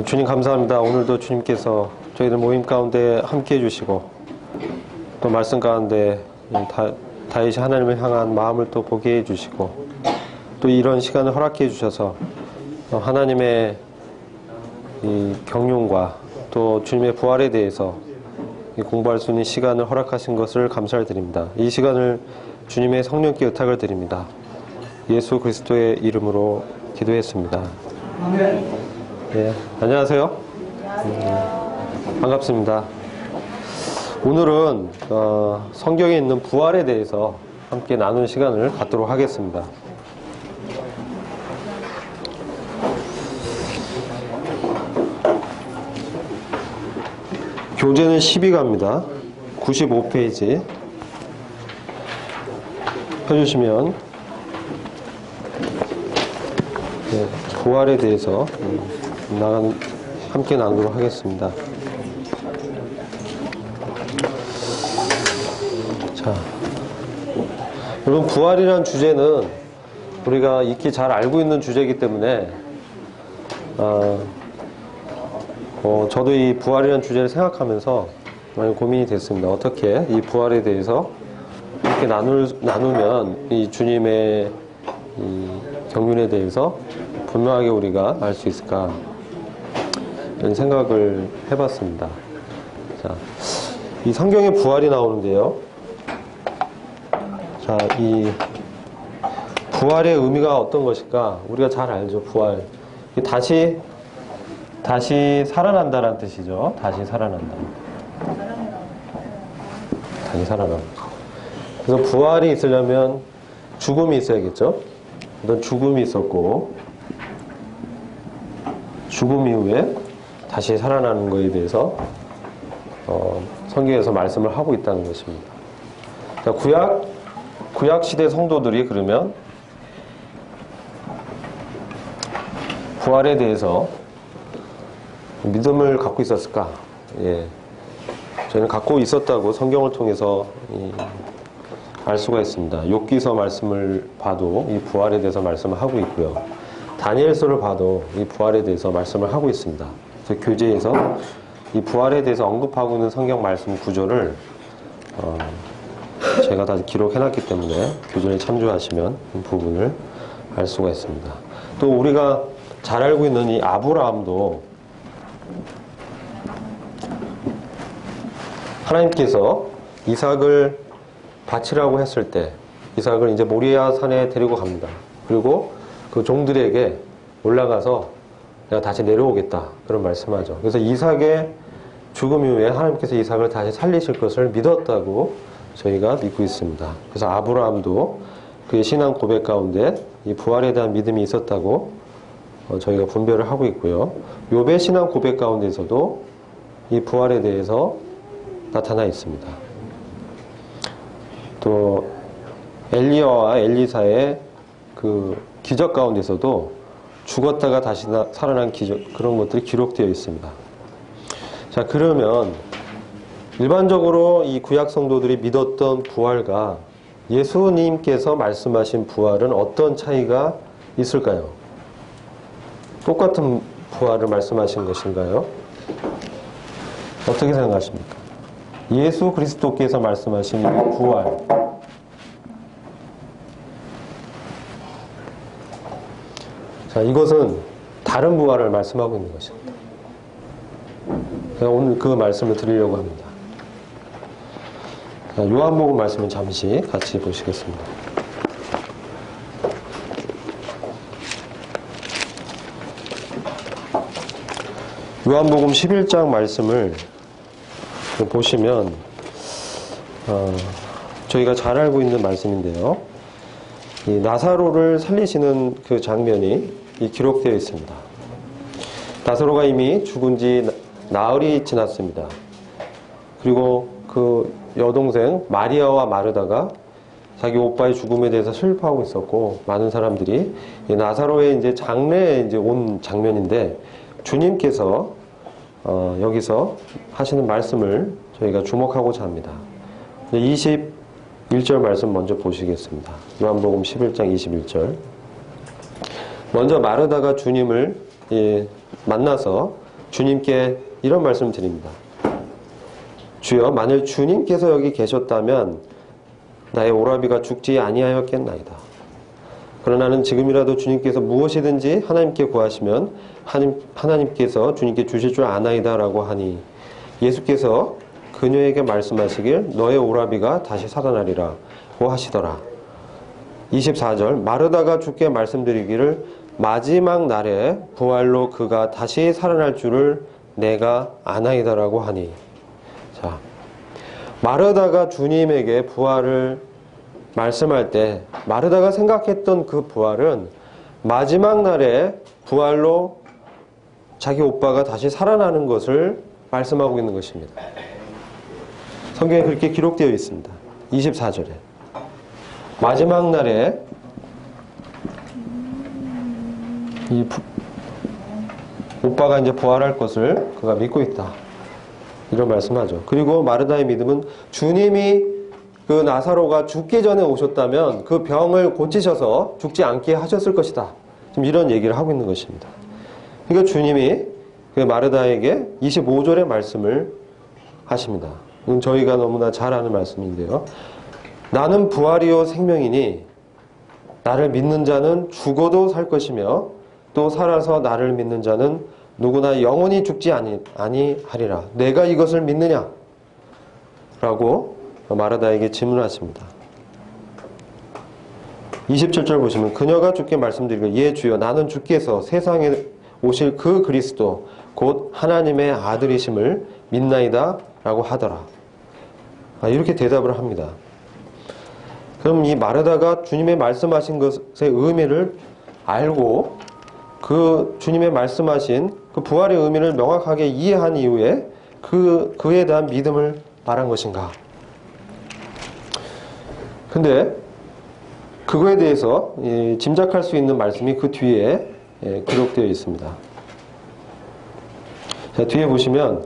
주님 감사합니다. 오늘도 주님께서 저희들 모임 가운데 함께 해주시고 또 말씀 가운데 다윗이 하나님을 향한 마음을 또 보게 해주시고 또 이런 시간을 허락해 주셔서 하나님의 이 경륜과 또 주님의 부활에 대해서 공부할 수 있는 시간을 허락하신 것을 감사를 드립니다. 이 시간을 주님의 성령께 의탁을 드립니다. 예수 그리스도의 이름으로 기도했습니다. 네, 안녕하세요. 반갑습니다. 오늘은 성경에 있는 부활에 대해서 함께 나누는 시간을 갖도록 하겠습니다. 교재는 12가입니다. 95페이지 펴주시면 네, 부활에 대해서 함께 나누도록 하겠습니다. 자, 여러분, 부활이라는 주제는 우리가 익히 잘 알고 있는 주제이기 때문에 저도 이 부활이라는 주제를 생각하면서 많이 고민이 됐습니다. 어떻게 이 부활에 대해서 이렇게 나누면 이 주님의 이 경륜에 대해서 분명하게 우리가 알 수 있을까, 이런 생각을 해봤습니다. 자, 이 성경에 부활이 나오는데요. 자, 이 부활의 의미가 어떤 것일까? 우리가 잘 알죠, 부활. 다시 살아난다는 뜻이죠. 다시 살아난다. 다시 살아난다. 그래서 부활이 있으려면 죽음이 있어야겠죠. 어떤 죽음이 있었고, 죽음 이후에 다시 살아나는 것에 대해서 성경에서 말씀을 하고 있다는 것입니다. 자, 구약 시대 성도들이 그러면 부활에 대해서 믿음을 갖고 있었을까? 예, 저희는 갖고 있었다고 성경을 통해서 알 수가 있습니다. 욥기서 말씀을 봐도 이 부활에 대해서 말씀을 하고 있고요. 다니엘서를 봐도 이 부활에 대해서 말씀을 하고 있습니다. 그래서 교재에서 이 부활에 대해서 언급하고 있는 성경 말씀 구조를 제가 다 기록해놨기 때문에 교재를 참조하시면 이 부분을 알 수가 있습니다. 또 우리가 잘 알고 있는 이 아브라함도 하나님께서 이삭을 바치라고 했을 때 이삭을 이제 모리아 산에 데리고 갑니다. 그리고 그 종들에게 올라가서 내가 다시 내려오겠다, 그런 말씀하죠. 그래서 이삭의 죽음 이후에 하나님께서 이삭을 다시 살리실 것을 믿었다고 저희가 믿고 있습니다. 그래서 아브라함도 그의 신앙 고백 가운데 이 부활에 대한 믿음이 있었다고 저희가 분별을 하고 있고요. 욥의 신앙 고백 가운데서도 이 부활에 대해서 나타나 있습니다. 또 엘리야와 엘리사의 그 기적 가운데서도 죽었다가 다시 살아난 기적, 그런 것들이 기록되어 있습니다. 자, 그러면 일반적으로 이 구약 성도들이 믿었던 부활과 예수님께서 말씀하신 부활은 어떤 차이가 있을까요? 똑같은 부활을 말씀하신 것인가요? 어떻게 생각하십니까? 예수 그리스도께서 말씀하신 부활, 자, 이것은 다른 부활을 말씀하고 있는 것입니다. 제가 오늘 그 말씀을 드리려고 합니다. 자, 요한복음 말씀을 잠시 같이 보시겠습니다. 요한복음 11장 말씀을 보시면 저희가 잘 알고 있는 말씀인데요. 이 나사로를 살리시는 그 장면이 기록되어 있습니다. 나사로가 이미 죽은 지 나흘이 지났습니다. 그리고 그 여동생 마리아와 마르다가 자기 오빠의 죽음에 대해서 슬퍼하고 있었고, 많은 사람들이 이 나사로의 이제 장례에 이제 온 장면인데, 주님께서 여기서 하시는 말씀을 저희가 주목하고자 합니다. 21절 말씀 먼저 보시겠습니다. 요한복음 11장 21절. 먼저 마르다가 주님을 만나서 주님께 이런 말씀을 드립니다. 주여, 만일 주님께서 여기 계셨다면 나의 오라비가 죽지 아니하였겠나이다. 그러나는 지금이라도 주님께서 무엇이든지 하나님께 구하시면 하나님께서 주님께 주실 줄 아나이다 라고 하니, 예수께서 그녀에게 말씀하시길 너의 오라비가 다시 살아나리라고 하시더라. 24절, 마르다가 주께 말씀드리기를 마지막 날에 부활로 그가 다시 살아날 줄을 내가 아나이다 라고 하니. 자, 마르다가 주님에게 부활을 말씀할 때 마르다가 생각했던 그 부활은 마지막 날에 부활로 자기 오빠가 다시 살아나는 것을 말씀하고 있는 것입니다. 성경에 그렇게 기록되어 있습니다. 24절에 마지막 날에 이 오빠가 이제 부활할 것을 그가 믿고 있다, 이런 말씀하죠. 그리고 마르다의 믿음은 주님이 그 나사로가 죽기 전에 오셨다면 그 병을 고치셔서 죽지 않게 하셨을 것이다, 지금 이런 얘기를 하고 있는 것입니다. 그러니까 주님이 그 마르다에게 25절의 말씀을 하십니다. 이건 저희가 너무나 잘 아는 말씀인데요. 나는 부활이요 생명이니 나를 믿는 자는 죽어도 살 것이며 또 살아서 나를 믿는 자는 누구나 영원히 죽지 아니하리라. 내가 이것을 믿느냐? 라고 마르다에게 질문하십니다. 27절 보시면 그녀가 주께 말씀드리기를 예 주여, 나는 주께서 세상에 오실 그 그리스도 곧 하나님의 아들이심을 믿나이다 라고 하더라. 이렇게 대답을 합니다. 그럼 이 마르다가 주님의 말씀하신 것의 의미를 알고 그 주님의 말씀하신 그 부활의 의미를 명확하게 이해한 이후에 그에 대한 믿음을 말한 것인가? 근데 그거에 대해서 짐작할 수 있는 말씀이 그 뒤에 기록되어 있습니다. 자, 뒤에 보시면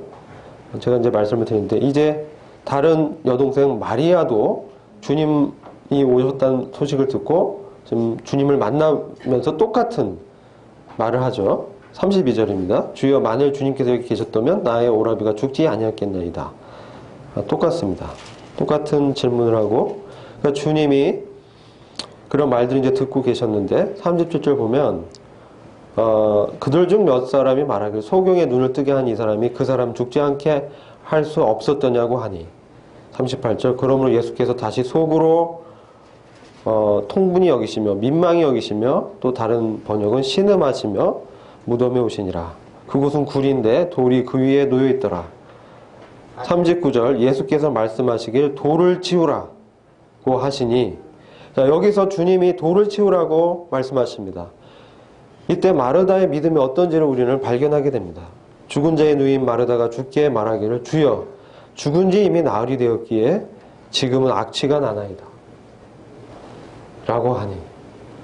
제가 이제 말씀을 드리는데, 이제 다른 여동생 마리아도 주님이 오셨다는 소식을 듣고 지금 주님을 만나면서 똑같은 말을 하죠. 32절입니다. 주여, 만일 주님께서 여기 계셨다면 나의 오라비가 죽지 아니었겠나이다. 똑같습니다. 똑같은 질문을 하고, 그러니까 주님이 그런 말들을 이제 듣고 계셨는데 37절 보면 그들 중 몇 사람이 말하길 소경의 눈을 뜨게 한 이 사람이 그 사람 죽지 않게 할 수 없었더냐고 하니. 38절 그러므로 예수께서 다시 속으로 통분히 여기시며 민망히 여기시며, 또 다른 번역은 신음하시며 무덤에 오시니라. 그곳은 굴인데 돌이 그 위에 놓여 있더라. 39절 예수께서 말씀하시길 돌을 치우라고 하시니. 자, 여기서 주님이 돌을 치우라고 말씀하십니다. 이때 마르다의 믿음이 어떤지를 우리는 발견하게 됩니다. 죽은 자의 누이인 마르다가 주께 말하기를 주여, 죽은 지 이미 나흘이 되었기에 지금은 악취가 나나이다 라고 하니.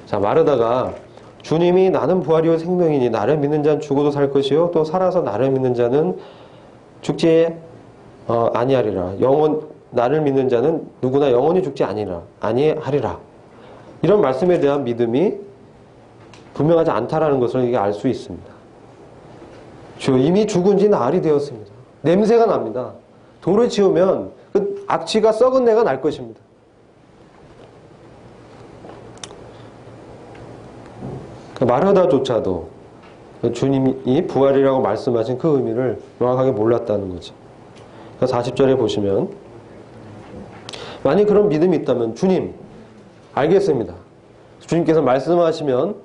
자, 마르다가 주님이 나는 부활이요 생명이니 나를 믿는 자는 죽어도 살 것이요 또 살아서 나를 믿는 자는 죽지 아니하리라. 나를 믿는 자는 누구나 영원히 죽지 아니하리라. 이런 말씀에 대한 믿음이 분명하지 않다라는 것을 이게 알 수 있습니다. 주여, 이미 죽은 지 나흘이 되었습니다. 냄새가 납니다. 돌을 치우면 그 악취가 썩은 내가 날 것입니다. 마르다조차도 주님이 부활이라고 말씀하신 그 의미를 명확하게 몰랐다는 거죠. 40절에 보시면 만약 그런 믿음이 있다면 주님, 알겠습니다. 주님께서 말씀하시면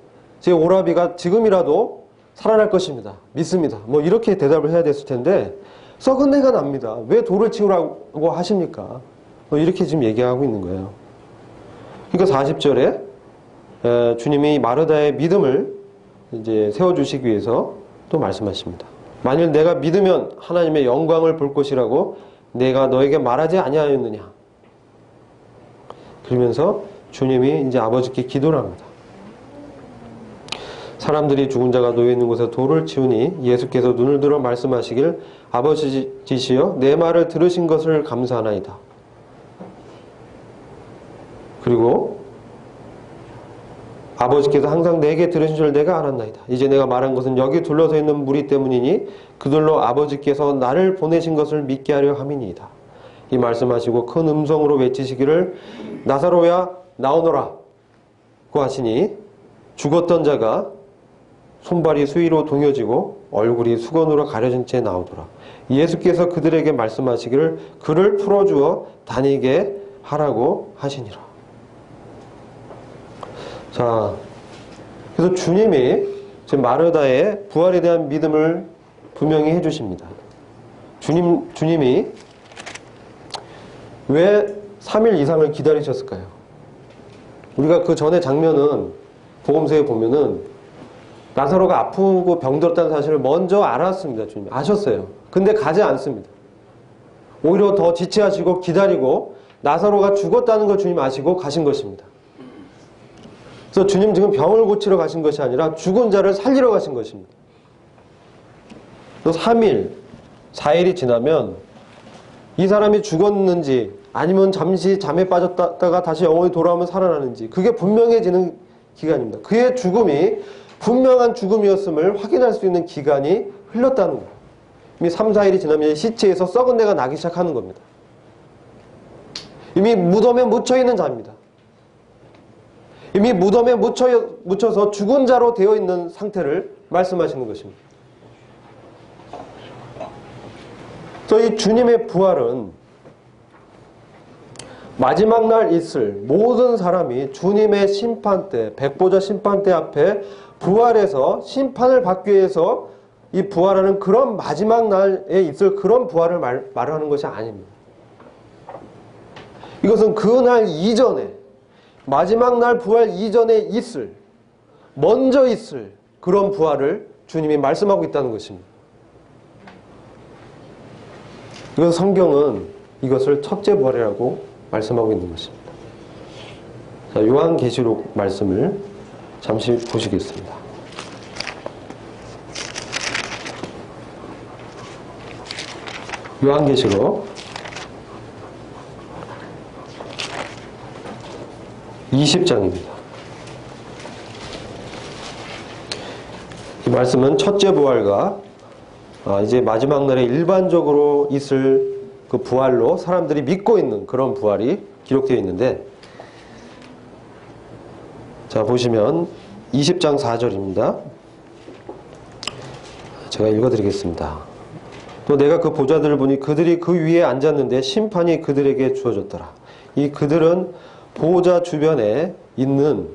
제 오라비가 지금이라도 살아날 것입니다. 믿습니다. 뭐 이렇게 대답을 해야 됐을 텐데 썩은 내가 납니다. 왜 돌을 치우라고 하십니까? 뭐 이렇게 지금 얘기하고 있는 거예요. 그러니까 40절에 주님이 마르다의 믿음을 이제 세워주시기 위해서 또 말씀하십니다. 만일 내가 믿으면 하나님의 영광을 볼 것이라고 내가 너에게 말하지 아니하였느냐. 그러면서 주님이 이제 아버지께 기도를 합니다. 사람들이 죽은 자가 놓여있는 곳에 돌을 치우니 예수께서 눈을 들어 말씀하시길 아버지시여 내 말을 들으신 것을 감사하나이다. 그리고 아버지께서 항상 내게 들으신 줄 내가 알았나이다. 이제 내가 말한 것은 여기 둘러서 있는 무리 때문이니 그들로 아버지께서 나를 보내신 것을 믿게 하려 함이니이다. 이 말씀하시고 큰 음성으로 외치시기를 나사로야 나오너라 고 하시니 죽었던 자가 손발이 수위로 동여지고 얼굴이 수건으로 가려진 채 나오더라. 예수께서 그들에게 말씀하시기를 그를 풀어주어 다니게 하라고 하시니라. 자, 그래서 주님이 지금 마르다의 부활에 대한 믿음을 분명히 해주십니다. 주님이 왜 3일 이상을 기다리셨을까요? 우리가 그 전에 장면은 복음서에 보면은 나사로가 아프고 병들었다는 사실을 먼저 알았습니다. 주님이 아셨어요. 근데 가지 않습니다. 오히려 더 지체하시고 기다리고 나사로가 죽었다는 걸 주님 아시고 가신 것입니다. 그래서 주님 지금 병을 고치러 가신 것이 아니라 죽은 자를 살리러 가신 것입니다. 그래서 3일, 4일이 지나면 이 사람이 죽었는지 아니면 잠시 잠에 빠졌다가 다시 영혼이 돌아오면 살아나는지 그게 분명해지는 기간입니다. 그의 죽음이 분명한 죽음이었음을 확인할 수 있는 기간이 흘렀다는 거예요. 이미 3, 4일이 지나면 시체에서 썩은 내가 나기 시작하는 겁니다. 이미 무덤에 묻혀있는 자입니다. 이미 무덤에 묻혀서 죽은 자로 되어 있는 상태를 말씀하시는 것입니다. 그래서 이 주님의 부활은 마지막 날 있을 모든 사람이 주님의 심판대, 백보자 심판대 앞에 부활해서 심판을 받기 위해서 이 부활하는 그런 마지막 날에 있을 그런 부활을 말하는 것이 아닙니다. 이것은 그날 이전에, 마지막 날 부활 이전에 먼저 있을 그런 부활을 주님이 말씀하고 있다는 것입니다. 그래서 성경은 이것을 첫째 부활이라고 말씀하고 있는 것입니다. 자, 요한계시록 말씀을 잠시 보시겠습니다. 요한계시록 20장입니다. 이 말씀은 첫째 부활과 이제 마지막 날에 일반적으로 있을 그 부활로 사람들이 믿고 있는 그런 부활이 기록되어 있는데, 자, 보시면 20장 4절입니다. 제가 읽어드리겠습니다. 또 내가 그 보좌들을 보니 그들이 그 위에 앉았는데 심판이 그들에게 주어졌더라. 이 그들은 보좌 주변에 있는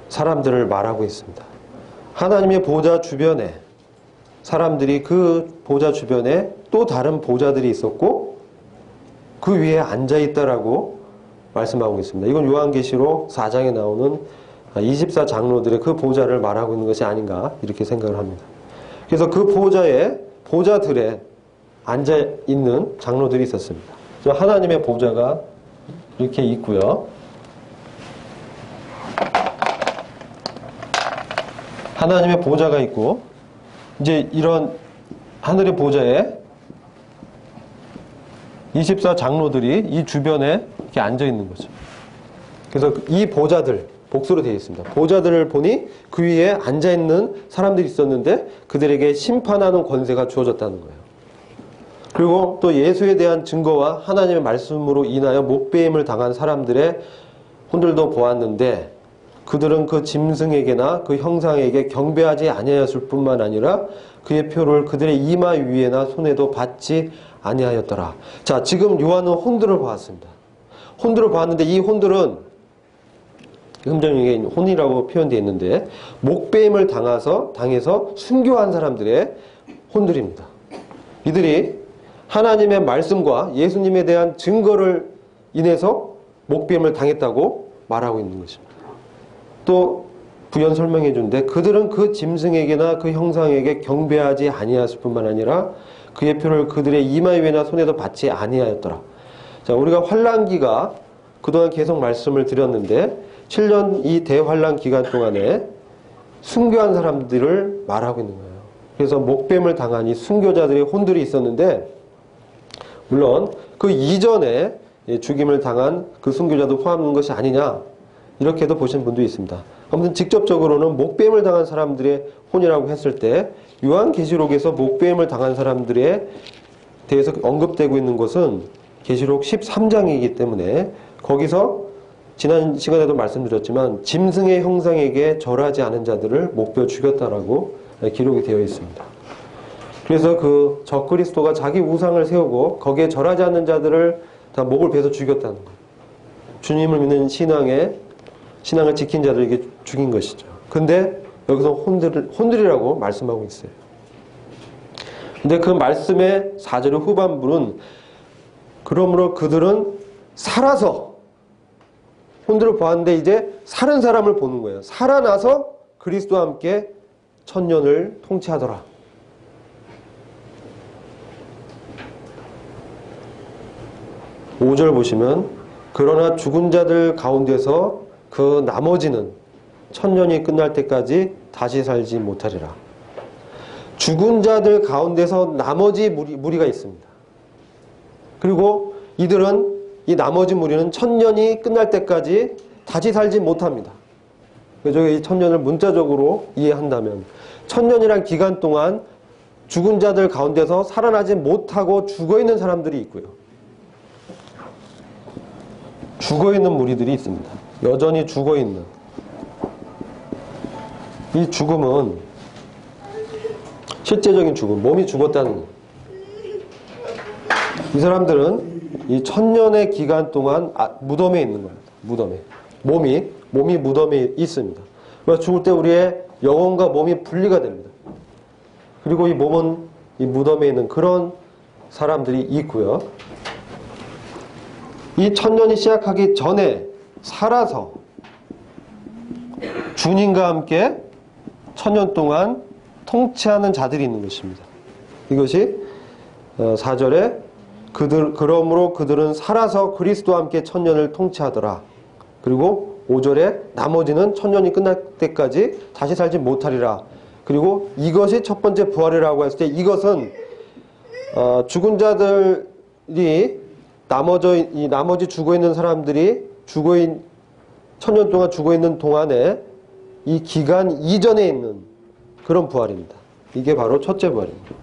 사람들을 말하고 있습니다. 하나님의 보좌 주변에 사람들이 그 보좌 주변에 또 다른 보좌들이 있었고 그 위에 앉아있다라고 말씀하고 있습니다. 이건 요한계시록 4장에 나오는 24장로들의 그 보좌를 말하고 있는 것이 아닌가 이렇게 생각을 합니다. 그래서 그 보좌들에 앉아있는 장로들이 있었습니다. 하나님의 보좌가 이렇게 있고요. 하나님의 보좌가 있고 이제 이런 하늘의 보좌에 24장로들이 이 주변에 이렇게 앉아 있는 거죠. 그래서 이 보좌들, 복수로 되어 있습니다. 보좌들을 보니 그 위에 앉아 있는 사람들이 있었는데 그들에게 심판하는 권세가 주어졌다는 거예요. 그리고 또 예수에 대한 증거와 하나님의 말씀으로 인하여 목배임을 당한 사람들의 혼들도 보았는데 그들은 그 짐승에게나 그 형상에게 경배하지 아니하였을 뿐만 아니라 그의 표를 그들의 이마 위에나 손에도 받지 아니하였더라. 자, 지금 요한은 혼들을 보았습니다. 혼들을 보았는데 이 혼들은 흠정에 혼이라고 표현되어 있는데 목배임을 당해서 순교한 사람들의 혼들입니다. 이들이 하나님의 말씀과 예수님에 대한 증거를 인해서 목배임을 당했다고 말하고 있는 것입니다. 또 부연 설명해 주는데 그들은 그 짐승에게나 그 형상에게 경배하지 아니하였을 뿐만 아니라 그의 표를 그들의 이마 위에나 손에도 받지 아니하였더라. 자, 우리가 환란기가 그동안 계속 말씀을 드렸는데 7년 이 대환란 기간 동안에 순교한 사람들을 말하고 있는 거예요. 그래서 목뱀을 당한 이 순교자들의 혼들이 있었는데 물론 그 이전에 죽임을 당한 그 순교자도 포함하는 것이 아니냐 이렇게도 보신 분도 있습니다. 아무튼 직접적으로는 목배임을 당한 사람들의 혼이라고 했을 때 요한계시록에서 목배임을 당한 사람들에 대해서 언급되고 있는 것은 계시록 13장이기 때문에 거기서 지난 시간에도 말씀드렸지만 짐승의 형상에게 절하지 않은 자들을 목베어 죽였다라고 기록이 되어 있습니다. 그래서 그 적그리스도가 자기 우상을 세우고 거기에 절하지 않는 자들을 다 목을 베서 죽였다는 거예요. 주님을 믿는 신앙을 지킨 자들에게 죽인 것이죠. 근데 여기서 혼들이라고 말씀하고 있어요. 근데 그 말씀의 4절의 후반부는 그러므로 그들은 살아서 혼들을 보았는데 이제 살은 사람을 보는 거예요. 살아나서 그리스도와 함께 천년을 통치하더라. (5절) 보시면 그러나 죽은 자들 가운데서 그 나머지는 천년이 끝날 때까지 다시 살지 못하리라. 죽은 자들 가운데서 나머지 무리가 있습니다. 그리고 이들은 이 나머지 무리는 천년이 끝날 때까지 다시 살지 못합니다. 그래서 이 천년을 문자적으로 이해한다면 천년이란 기간 동안 죽은 자들 가운데서 살아나지 못하고 죽어있는 사람들이 있고요. 죽어있는 무리들이 있습니다. 여전히 죽어있는. 이 죽음은 실제적인 죽음, 몸이 죽었다는 거예요. 이 사람들은 이 천년의 기간 동안 무덤에 있는 거예요. 무덤에. 몸이 무덤에 있습니다. 그래서 죽을 때 우리의 영혼과 몸이 분리가 됩니다. 그리고 이 몸은 이 무덤에 있는 그런 사람들이 있고요. 이 천년이 시작하기 전에 살아서 주님과 함께 천년 동안 통치하는 자들이 있는 것입니다. 이것이 4절에 그러므로 그들은 살아서 그리스도와 함께 천년을 통치하더라. 그리고 5절에 나머지는 천년이 끝날 때까지 다시 살지 못하리라. 그리고 이것이 첫 번째 부활이라고 했을 때 이것은 죽은 자들이 나머지 죽어있는 사람들이 천년 동안 죽어있는 동안에 이 기간 이전에 있는 그런 부활입니다. 이게 바로 첫째 부활입니다.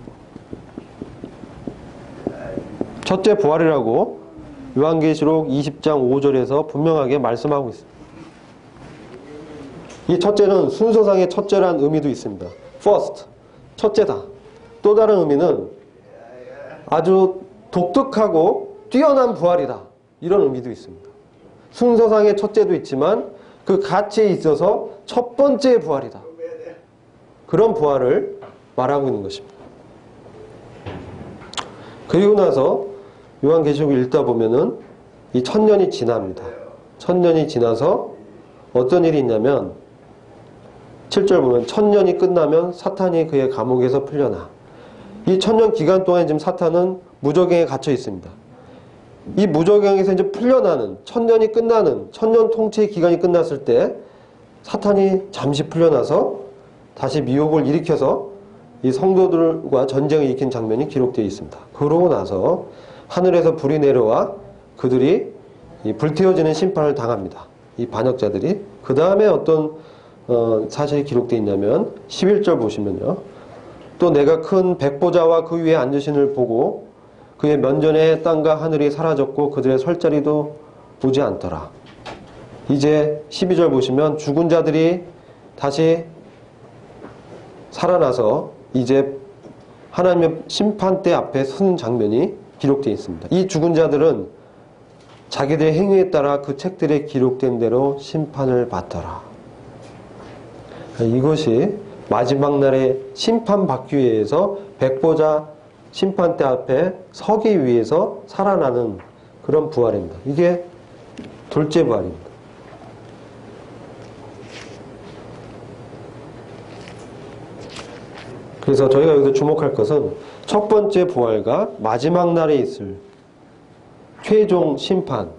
첫째 부활이라고 요한계시록 20장 5절에서 분명하게 말씀하고 있습니다. 이 첫째는 순서상의 첫째란 의미도 있습니다. first, 첫째다. 또 다른 의미는 아주 독특하고 뛰어난 부활이다. 이런 의미도 있습니다. 순서상의 첫째도 있지만 그 가치에 있어서 첫 번째 부활이다. 그런 부활을 말하고 있는 것입니다. 그리고 나서 요한계시록을 읽다 보면은 이 천년이 지납니다. 천년이 지나서 어떤 일이 있냐면 7절 보면 천년이 끝나면 사탄이 그의 감옥에서 풀려나. 이 천년 기간 동안 지금 사탄은 무저갱에 갇혀 있습니다. 이 무저갱에서 이제 풀려나는 천년이 끝나는 천년 통치의 기간이 끝났을 때 사탄이 잠시 풀려나서 다시 미혹을 일으켜서 이 성도들과 전쟁을 일으킨 장면이 기록되어 있습니다. 그러고 나서 하늘에서 불이 내려와 그들이 이 불태워지는 심판을 당합니다. 이 반역자들이. 그 다음에 어떤 사실이 기록되어 있냐면 11절 보시면요. 또 내가 큰 백보자와 그 위에 앉으신을 보고 그의 면전에 땅과 하늘이 사라졌고 그들의 설 자리도 보지 않더라. 이제 12절 보시면 죽은 자들이 다시 살아나서 이제 하나님의 심판대 앞에 서는 장면이 기록되어 있습니다. 이 죽은 자들은 자기들의 행위에 따라 그 책들에 기록된 대로 심판을 받더라. 이것이 마지막 날에 심판받기 위해서 백보자 심판대 앞에 서기 위해서 살아나는 그런 부활입니다. 이게 둘째 부활입니다. 그래서 저희가 여기서 주목할 것은 첫 번째 부활과 마지막 날에 있을 최종 심판,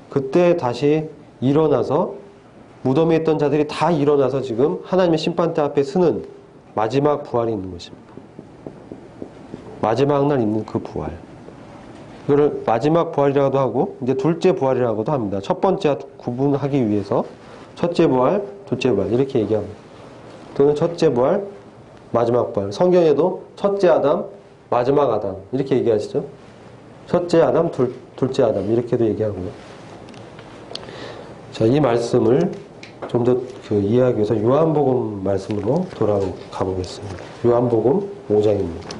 그때 다시 일어나서 무덤에 있던 자들이 다 일어나서 지금 하나님의 심판대 앞에 서는 마지막 부활이 있는 것입니다. 마지막 날 있는 그 부활. 이거를 마지막 부활이라고도 하고 이제 둘째 부활이라고도 합니다. 첫 번째와 구분하기 위해서 첫째 부활, 둘째 부활 이렇게 얘기합니다. 또는 첫째 부활, 마지막 부활. 성경에도 첫째 아담, 마지막 아담 이렇게 얘기하시죠. 첫째 아담, 둘째 아담 이렇게도 얘기하고요. 자, 이 말씀을 좀 더 이해하기 위해서 요한복음 말씀으로 돌아가 보겠습니다. 요한복음 5장입니다.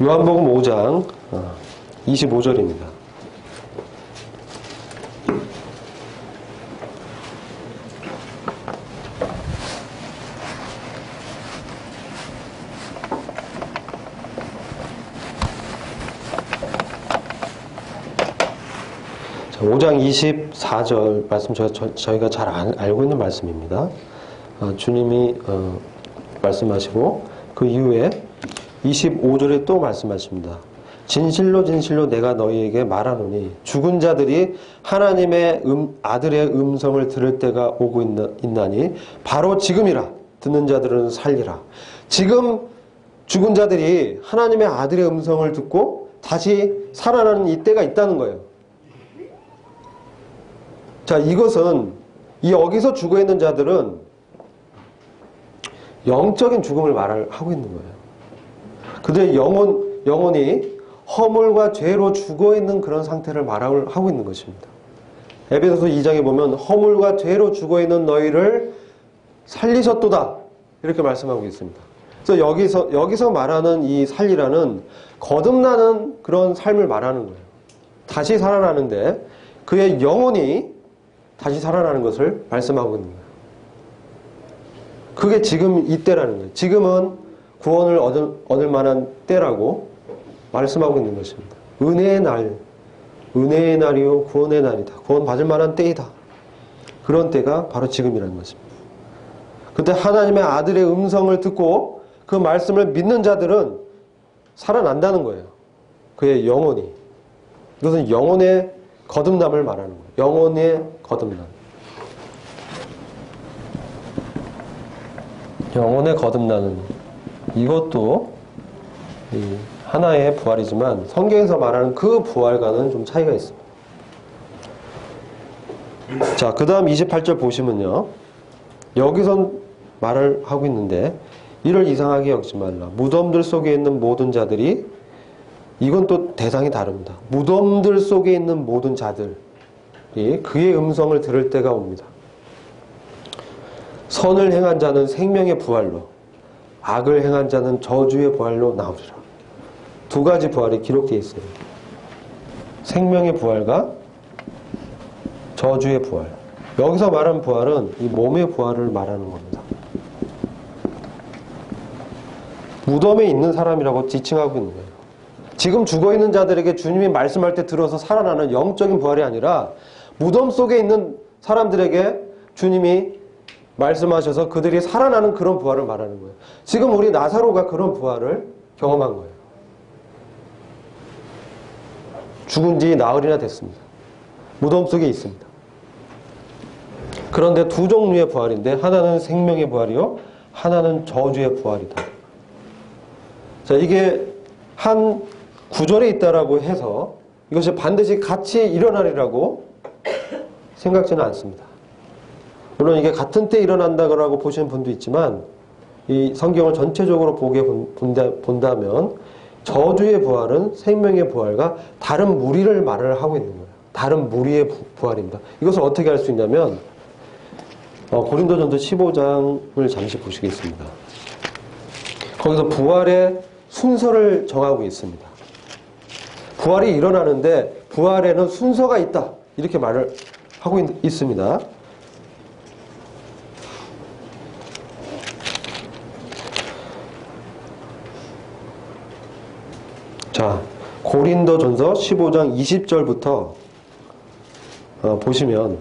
요한복음 5장 25절입니다. 자, 5장 24절 말씀 저희가 잘 알고 있는 말씀입니다. 주님이 말씀하시고 그 이후에 25절에 또 말씀하십니다. 진실로 진실로 내가 너희에게 말하노니 죽은 자들이 하나님의 아들의 음성을 들을 때가 오고 있나니 바로 지금이라. 듣는 자들은 살리라. 지금 죽은 자들이 하나님의 아들의 음성을 듣고 다시 살아나는 이때가 있다는 거예요. 자, 이것은 여기서 죽어있는 자들은 영적인 죽음을 말하고 있는 거예요. 그들의 영혼이 허물과 죄로 죽어있는 그런 상태를 말하고 있는 것입니다. 에베소서 2장에 보면 허물과 죄로 죽어있는 너희를 살리셨도다 이렇게 말씀하고 있습니다. 그래서 여기서 말하는 이 살리라는 거듭나는 그런 삶을 말하는 거예요. 다시 살아나는데 그의 영혼이 다시 살아나는 것을 말씀하고 있는 거예요. 그게 지금 이때라는 거예요. 지금은 구원을 얻을 만한 때라고 말씀하고 있는 것입니다. 은혜의 날이요 구원의 날이다. 구원 받을 만한 때이다. 그런 때가 바로 지금이라는 것입니다. 그때 하나님의 아들의 음성을 듣고 그 말씀을 믿는 자들은 살아난다는 거예요. 그의 영혼이. 이것은 영혼의 거듭남을 말하는 거예요. 영혼의 거듭남. 영혼의 거듭나는 이것도 하나의 부활이지만 성경에서 말하는 그 부활과는 좀 차이가 있습니다. 자, 그 다음 28절 보시면요. 여기선 말을 하고 있는데 이를 이상하게 여기지 말라. 무덤들 속에 있는 모든 자들이 이건 또 대상이 다릅니다. 무덤들 속에 있는 모든 자들이 그의 음성을 들을 때가 옵니다. 선을 행한 자는 생명의 부활로 악을 행한 자는 저주의 부활로 나오리라. 두 가지 부활이 기록되어 있어요. 생명의 부활과 저주의 부활. 여기서 말하는 부활은 이 몸의 부활을 말하는 겁니다. 무덤에 있는 사람이라고 지칭하고 있는 거예요. 지금 죽어있는 자들에게 주님이 말씀할 때 들어서 살아나는 영적인 부활이 아니라 무덤 속에 있는 사람들에게 주님이 말씀하셔서 그들이 살아나는 그런 부활을 말하는 거예요. 지금 우리 나사로가 그런 부활을 경험한 거예요. 죽은 지 나흘이나 됐습니다. 무덤 속에 있습니다. 그런데 두 종류의 부활인데 하나는 생명의 부활이요, 하나는 저주의 부활이다. 자, 이게 한 구절에 있다라고 해서 이것이 반드시 같이 일어나리라고 생각지는 않습니다. 물론 이게 같은 때 일어난다고 보시는 분도 있지만 이 성경을 전체적으로 보게 본다면 저주의 부활은 생명의 부활과 다른 무리를 말을 하고 있는 거예요. 다른 무리의 부활입니다. 이것을 어떻게 할 수 있냐면 고린도전서 15장을 잠시 보시겠습니다. 거기서 부활의 순서를 정하고 있습니다. 부활이 일어나는데 부활에는 순서가 있다. 이렇게 말을 하고 있습니다. 자, 고린도전서 15장 20절부터 보시면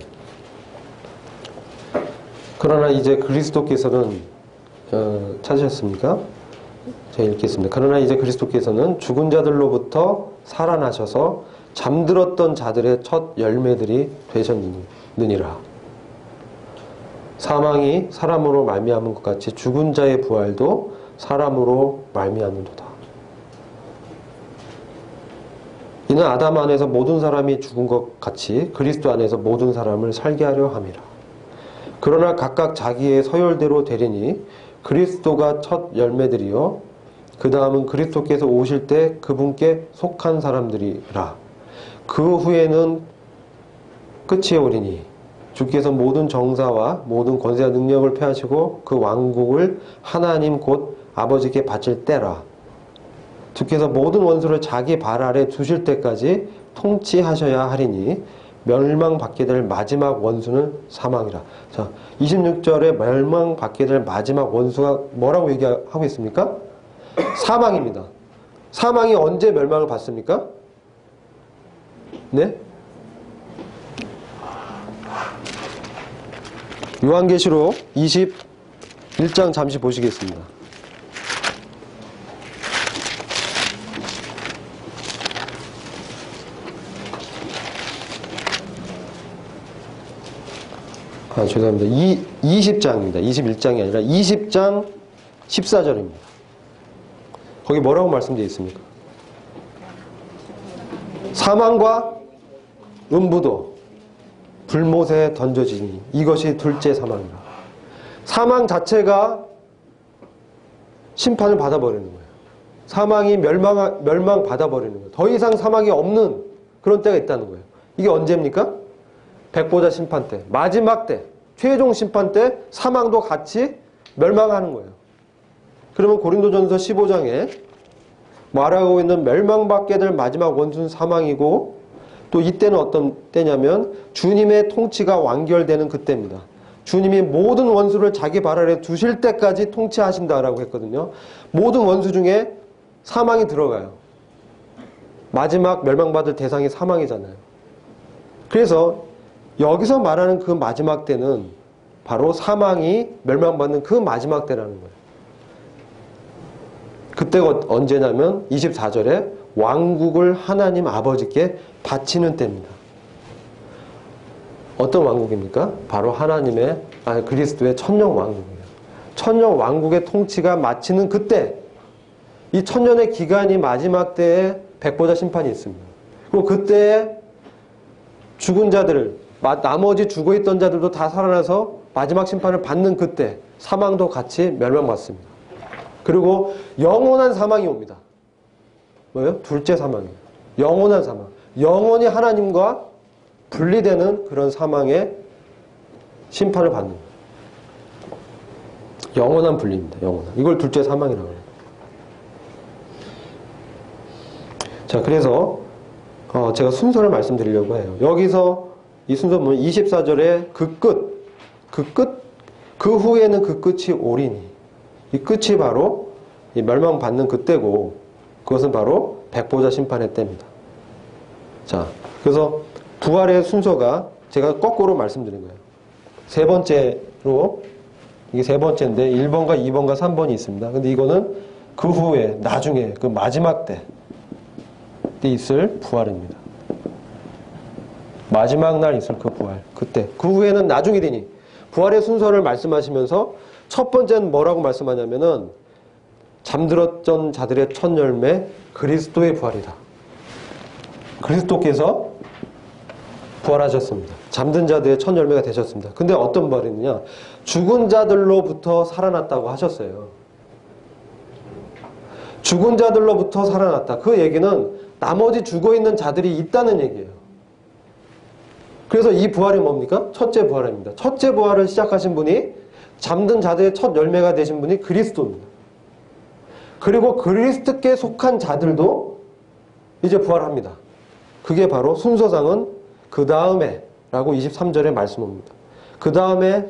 그러나 이제 그리스도께서는 찾으셨습니까? 제가 읽겠습니다. 그러나 이제 그리스도께서는 죽은 자들로부터 살아나셔서 잠들었던 자들의 첫 열매들이 되셨느니라. 사망이 사람으로 말미암은 것 같이 죽은 자의 부활도 사람으로 말미암는도다. 이는 아담 안에서 모든 사람이 죽은 것 같이 그리스도 안에서 모든 사람을 살게 하려 함이라. 그러나 각각 자기의 서열대로 되리니 그리스도가 첫 열매들이요 그 다음은 그리스도께서 오실 때 그분께 속한 사람들이라. 그 후에는 끝이 오리니 주께서 모든 정사와 모든 권세와 능력을 폐하시고 그 왕국을 하나님 곧 아버지께 바칠 때라. 주께서 모든 원수를 자기 발 아래 두실 때까지 통치하셔야 하리니 멸망받게 될 마지막 원수는 사망이라. 자, 26절에 멸망받게 될 마지막 원수가 뭐라고 얘기하고 있습니까? 사망입니다. 사망이 언제 멸망을 받습니까? 네? 요한계시록 21장 잠시 보시겠습니다. 죄송합니다. 20장입니다. 21장이 아니라 20장 14절입니다. 거기 뭐라고 말씀되어 있습니까? 사망과 음부도 불못에 던져지니 이것이 둘째 사망이라. 사망 자체가 심판을 받아버리는 거예요. 사망이 멸망 받아버리는 거예요. 더 이상 사망이 없는 그런 때가 있다는 거예요. 이게 언제입니까? 백보자 심판 때, 마지막 때, 최종 심판 때 사망도 같이 멸망하는 거예요. 그러면 고린도전서 15장에 말하고 있는 멸망받게 될 마지막 원수는 사망이고 또 이때는 어떤 때냐면 주님의 통치가 완결되는 그때입니다. 주님이 모든 원수를 자기 발 아래 두실 때까지 통치하신다라고 했거든요. 모든 원수 중에 사망이 들어가요. 마지막 멸망받을 대상이 사망이잖아요. 그래서 여기서 말하는 그 마지막 때는 바로 사망이 멸망받는 그 마지막 때라는 거예요. 그때가 언제냐면 24절에 왕국을 하나님 아버지께 바치는 때입니다. 어떤 왕국입니까? 바로 그리스도의 천년 왕국이에요. 천년 왕국의 통치가 마치는 그때, 이 천년의 기간이 마지막 때에 백보자 심판이 있습니다. 그리고 그때에 죽은 자들을 나머지 죽어있던 자들도 다 살아나서 마지막 심판을 받는 그때 사망도 같이 멸망받습니다. 그리고 영원한 사망이 옵니다. 뭐예요? 둘째 사망이에요. 영원한 사망. 영원히 하나님과 분리되는 그런 사망의 심판을 받는 거예요. 영원한 분리입니다. 영원한. 이걸 둘째 사망이라고 해요. 자, 그래서 제가 순서를 말씀드리려고 해요. 여기서 이 순서 보면 24절에 그 후에는 그 끝이 오리니. 이 끝이 바로 이 멸망받는 그때고 그것은 바로 백보자 심판의 때입니다. 자, 그래서 부활의 순서가 제가 거꾸로 말씀드린 거예요. 세 번째로, 이게 세 번째인데 1번과 2번과 3번이 있습니다. 근데 이거는 그 후에, 나중에, 그 마지막 때 있을 부활입니다. 마지막 날 있을 그 부활. 그때. 그 후에는 나중이 되니. 부활의 순서를 말씀하시면서 첫 번째는 뭐라고 말씀하냐면은 잠들었던 자들의 첫 열매 그리스도의 부활이다. 그리스도께서 부활하셨습니다. 잠든 자들의 첫 열매가 되셨습니다. 근데 어떤 부활이냐? 죽은 자들로부터 살아났다고 하셨어요. 죽은 자들로부터 살아났다. 그 얘기는 나머지 죽어있는 자들이 있다는 얘기예요. 그래서 이 부활이 뭡니까? 첫째 부활입니다. 첫째 부활을 시작하신 분이 잠든 자들의 첫 열매가 되신 분이 그리스도입니다. 그리고 그리스도께 속한 자들도 이제 부활합니다. 그게 바로 순서상은 그 다음에 라고 23절에 말씀합니다. 그 다음에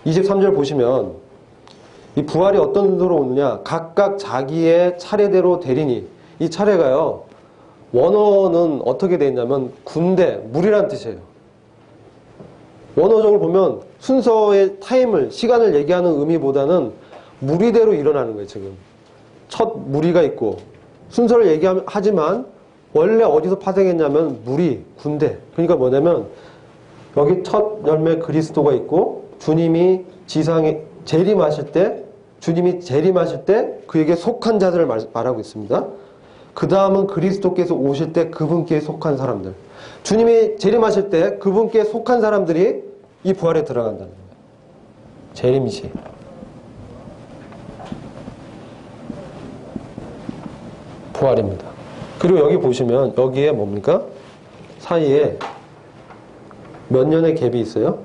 23절 보시면 이 부활이 어떤 순서로 오느냐? 각각 자기의 차례대로 되리니. 이 차례가요, 원어는 어떻게 되어 있냐면 군대, 무리란 뜻이에요. 원어적으로 보면 순서의 시간을 얘기하는 의미보다는 무리대로 일어나는 거예요. 지금 첫 무리가 있고 순서를 얘기하지만 원래 어디서 파생했냐면 무리, 군대. 그러니까 뭐냐면 여기 첫 열매 그리스도가 있고 주님이 지상에 주님이 재림하실 때 그에게 속한 자들을 말하고 있습니다. 그 다음은 그리스도께서 오실 때 그분께 속한 사람들. 주님이 재림하실 때 그분께 속한 사람들이 이 부활에 들어간다는 거예요. 재림시. 부활입니다. 그리고 여기 보시면 여기에 뭡니까? 사이에 몇 년의 갭이 있어요?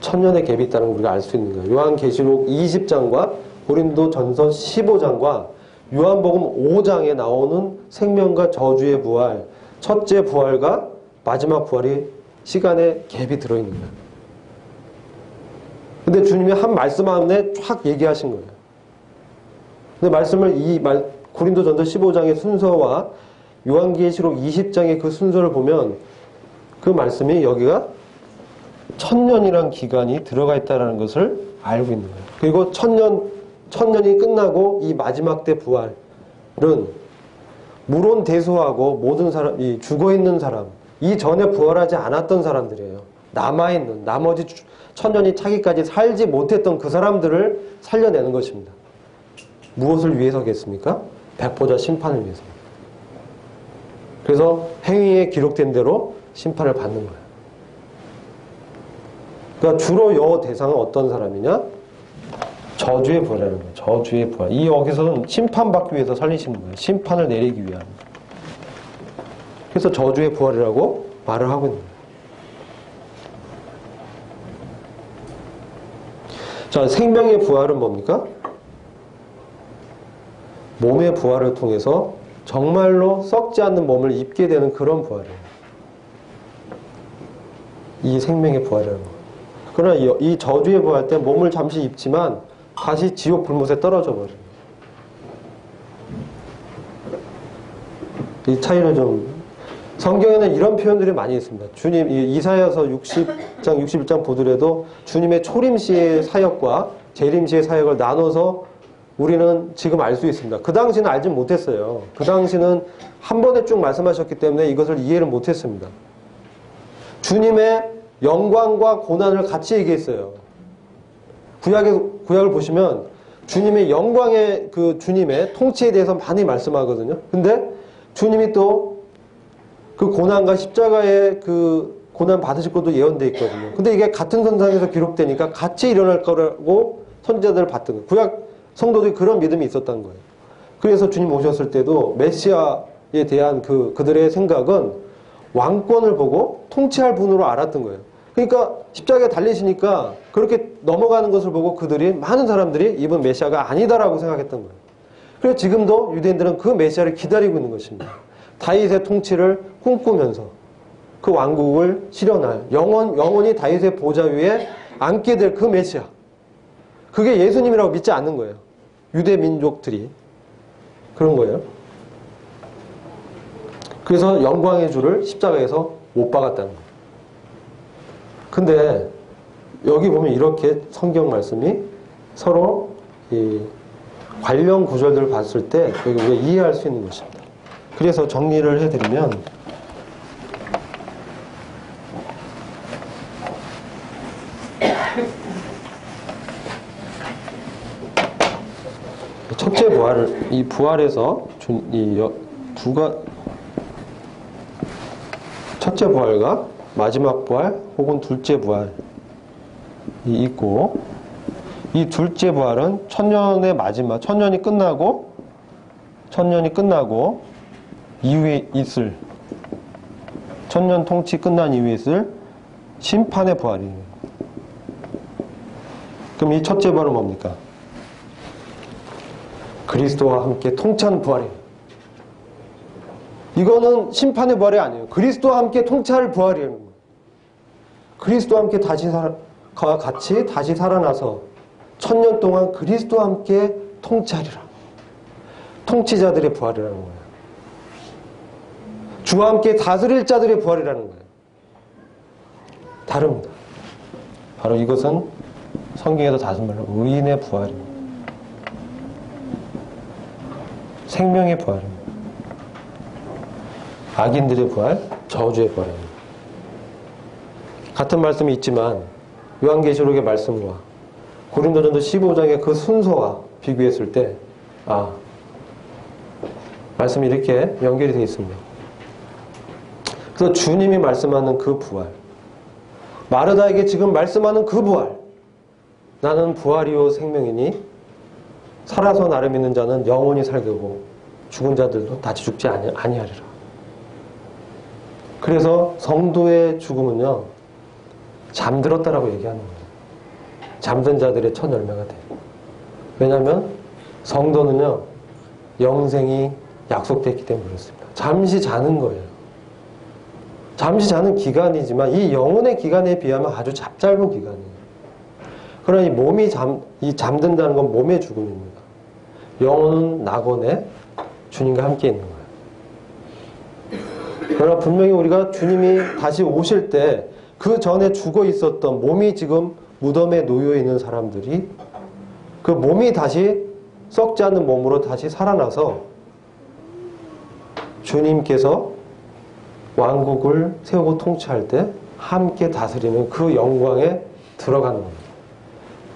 1000년의 갭이 있다는 걸 우리가 알 수 있는 거예요. 요한계시록 20장과 고린도전서 15장과 요한복음 5장에 나오는 생명과 저주의 부활, 첫째 부활과 마지막 부활이 시간의 갭이 들어있는 거예요. 근데 주님이 한 말씀 안에 쫙 얘기하신 거예요. 근데 말씀을 고린도전서 15장의 순서와 요한계시록 20장의 그 순서를 보면 그 말씀이 여기가 1000년이란 기간이 들어가 있다는 것을 알고 있는 거예요. 그리고 1000년이 끝나고 이 마지막 때 부활은 물론 대소하고 모든 사람이 죽어있는 사람, 이전에 부활하지 않았던 사람들이에요. 남아있는, 나머지 1000년이 차기까지 살지 못했던 그 사람들을 살려내는 것입니다. 무엇을 위해서겠습니까? 백보자 심판을 위해서. 그래서 행위에 기록된 대로 심판을 받는 거예요. 그러니까 주로 여 대상은 어떤 사람이냐? 저주의 부활이라는 거예요. 저주의 부활. 이 여기서는 심판받기 위해서 살리시는 거예요. 심판을 내리기 위한. 그래서 저주의 부활이라고 말을 하고 있는 거예요. 자, 생명의 부활은 뭡니까? 몸의 부활을 통해서 정말로 썩지 않는 몸을 입게 되는 그런 부활이에요. 이 생명의 부활이라는 거예요. 그러나 이 저주의 부활 때 몸을 잠시 입지만 다시 지옥 불못에 떨어져 버려요. 이 차이를 좀, 성경에는 이런 표현들이 많이 있습니다. 주님, 이사야서 60장, 61장 보더라도 주님의 초림시의 사역과 재림시의 사역을 나눠서 우리는 지금 알 수 있습니다. 그 당시는 알지 못했어요. 그 당시는 한 번에 쭉 말씀하셨기 때문에 이것을 이해를 못했습니다. 주님의 영광과 고난을 같이 얘기했어요. 구약을 보시면 주님의 영광의 주님의 통치에 대해서 많이 말씀하거든요. 근데 주님이 또 그 고난과 십자가의 그 고난 받으실 것도 예언되어 있거든요. 근데 이게 같은 선상에서 기록되니까 같이 일어날 거라고 선지자들을 봤던 거예요. 구약 성도들이 그런 믿음이 있었다는 거예요. 그래서 주님 오셨을 때도 메시아에 대한 그들의 생각은 왕권을 보고 통치할 분으로 알았던 거예요. 그러니까 십자가에 달리시니까 그렇게 넘어가는 것을 보고 많은 사람들이 이분 메시아가 아니다라고 생각했던 거예요. 그래서 지금도 유대인들은 그 메시아를 기다리고 있는 것입니다. 다윗의 통치를 꿈꾸면서 그 왕국을 실현할 영원히 다윗의 보좌 위에 앉게 될 그 메시아. 그게 예수님이라고 믿지 않는 거예요. 유대 민족들이. 그런 거예요. 그래서 영광의 주를 십자가에서 못 박았다는 거예요. 근데 여기 보면 이렇게 성경 말씀이 서로 이 관련 구절들을 봤을 때 우리가 이해할 수 있는 것입니다. 그래서 정리를 해드리면 첫째 부활을, 이 부활에서 첫째 부활과 마지막 부활 혹은 둘째 부활이 있고, 이 둘째 부활은 천년의 마지막, 천년이 끝나고 이후에 있을, 천년 통치 끝난 이후에 있을 심판의 부활이에요. 그럼 이 첫째 부활은 뭡니까? 그리스도와 함께 통치하는 부활이에요. 이거는 심판의 부활이 아니에요. 그리스도와 함께 통치할 부활이에요. 그리스도와 함께 같이 다시 살아나서 천년 동안 그리스도와 함께 통치하리라. 통치자들의 부활이라는 거예요. 주와 함께 다스릴 자들의 부활이라는 거예요. 다릅니다. 바로 이것은 성경에서 다시 말하는 의인의 부활입니다. 생명의 부활입니다. 악인들의 부활, 저주의 부활입니다. 같은 말씀이 있지만 요한계시록의 말씀과 고린도전서 15장의 그 순서와 비교했을 때 말씀이 이렇게 연결이 되어 있습니다. 그래서 주님이 말씀하는 그 부활, 마르다에게 지금 말씀하는 그 부활, 나는 부활이요 생명이니 살아서 나를 믿는 자는 영원히 살게고 죽은 자들도 다시 죽지 아니하리라. 그래서 성도의 죽음은요, 잠들었다라고 얘기하는 거예요. 잠든 자들의 첫 열매가 돼요. 왜냐하면 성도는요, 영생이 약속됐기 때문에 그렇습니다. 잠시 자는 거예요. 잠시 자는 기간이지만 이 영혼의 기간에 비하면 아주 짧은 기간이에요. 그러나 이 몸이 잠든다는 건 몸의 죽음입니다. 영혼은 낙원에 주님과 함께 있는 거예요. 그러나 분명히 우리가 주님이 다시 오실 때 그 전에 죽어 있었던 몸이 지금 무덤에 놓여 있는 사람들이 그 몸이 다시 썩지 않는 몸으로 다시 살아나서 주님께서 왕국을 세우고 통치할 때 함께 다스리는 그 영광에 들어가는 겁니다.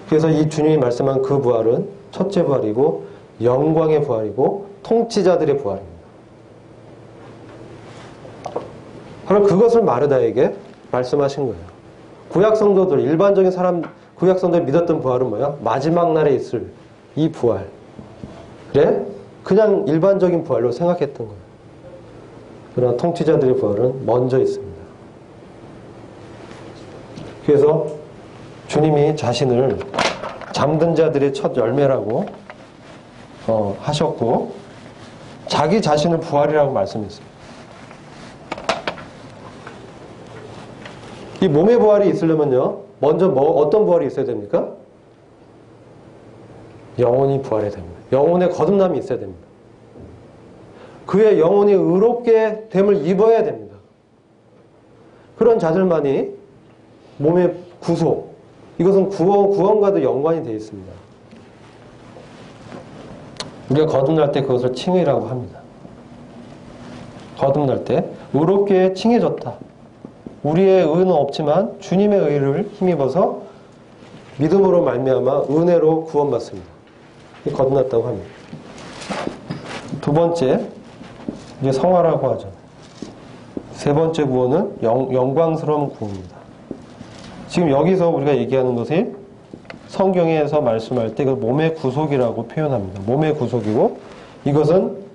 그래서 이 주님이 말씀한 그 부활은 첫째 부활이고 영광의 부활이고 통치자들의 부활입니다. 그럼 그것을 마르다에게 말씀하신 거예요. 구약 성도들, 일반적인 사람, 구약 성도들이 믿었던 부활은 뭐야? 마지막 날에 있을 이 부활. 그래? 그냥 일반적인 부활로 생각했던 거예요. 그러나 통치자들의 부활은 먼저 있습니다. 그래서 주님이 자신을 잠든 자들의 첫 열매라고 하셨고 자기 자신을 부활이라고 말씀했어요. 이 몸의 부활이 있으려면요, 먼저 어떤 부활이 있어야 됩니까? 영혼이 부활해야 됩니다. 영혼의 거듭남이 있어야 됩니다. 그의 영혼이 의롭게 됨을 입어야 됩니다. 그런 자들만이 몸의 구속, 이것은 구원과도 연관이 되어 있습니다. 우리가 거듭날 때 그것을 칭의라고 합니다. 거듭날 때 의롭게 칭해졌다. 우리의 의는 없지만 주님의 의를 힘입어서 믿음으로 말미암아 은혜로 구원받습니다. 거듭났다고 합니다. 두 번째, 이제 성화라고 하죠. 세 번째 구원은 영광스러운 구원입니다. 지금 여기서 우리가 얘기하는 것이 성경에서 말씀할 때 그 몸의 구속이라고 표현합니다. 몸의 구속이고, 이것은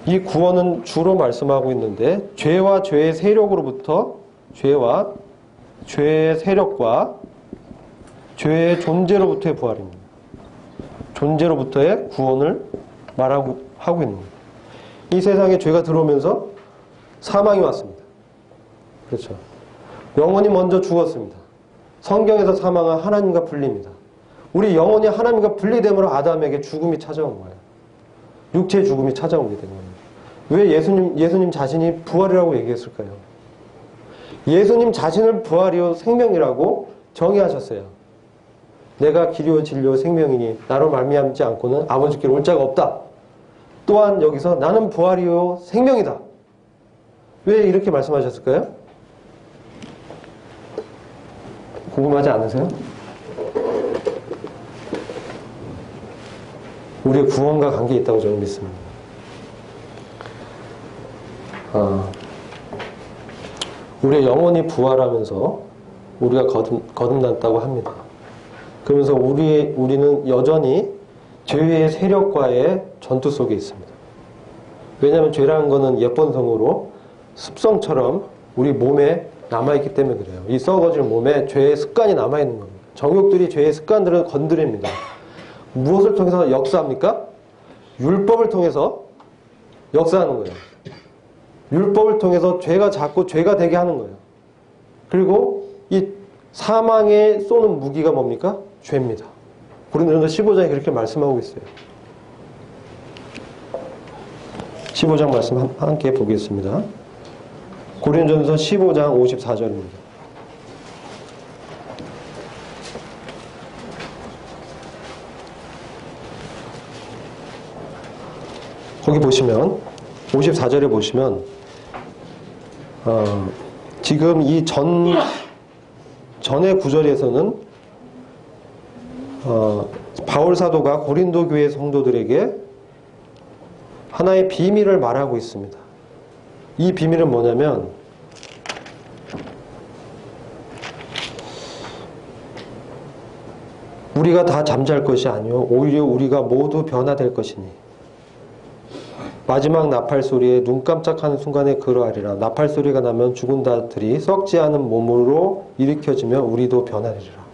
이 구원은 주로 말씀하고 있는데 죄와 죄의 세력으로부터 죄의 세력과 죄의 존재로부터의 부활입니다. 존재로부터의 구원을 하고 있는 겁니다. 이 세상에 죄가 들어오면서 사망이 왔습니다. 그렇죠. 영혼이 먼저 죽었습니다. 성경에서 사망은 하나님과 분리입니다. 우리 영혼이 하나님과 분리됨으로 아담에게 죽음이 찾아온 거예요. 육체의 죽음이 찾아오게 된 겁니다. 왜 예수님 자신이 부활이라고 얘기했을까요? 예수님 자신을 부활이요 생명이라고 정의하셨어요. 내가 길이요 진리요 생명이니 나로 말미암지 않고는 아버지께 올 자가 없다. 또한 여기서 나는 부활이요 생명이다. 왜 이렇게 말씀하셨을까요? 궁금하지 않으세요? 우리의 구원과 관계 있다고 저는 믿습니다. 우리의 영혼이 부활하면서 우리가 거듭났다고 합니다. 그러면서 우리는 여전히 죄의 세력과의 전투 속에 있습니다. 왜냐하면 죄라는 것은 예쁜 성으로 습성처럼 우리 몸에 남아있기 때문에 그래요. 이 썩어질 몸에 죄의 습관이 남아있는 겁니다. 정욕들이 죄의 습관들을 건드립니다. 무엇을 통해서 역사합니까? 율법을 통해서 역사하는 거예요. 율법을 통해서 죄가 자꾸 죄가 되게 하는 거예요. 그리고 이 사망에 쏘는 무기가 뭡니까? 죄입니다. 고린도전서 15장에 그렇게 말씀하고 있어요. 15장 말씀 함께 보겠습니다. 고린도전서 15장 54절입니다. 거기 보시면 54절에 보시면 지금 이 전의 구절에서는 바울 사도가 고린도 교회 성도들에게 하나의 비밀을 말하고 있습니다. 이 비밀은 뭐냐면 우리가 다 잠잘 것이 아니요 오히려 우리가 모두 변화될 것이니 마지막 나팔 소리에 눈 깜짝하는 순간에 그러하리라. 나팔 소리가 나면 죽은 자들이 썩지 않은 몸으로 일으켜지며 우리도 변하리라.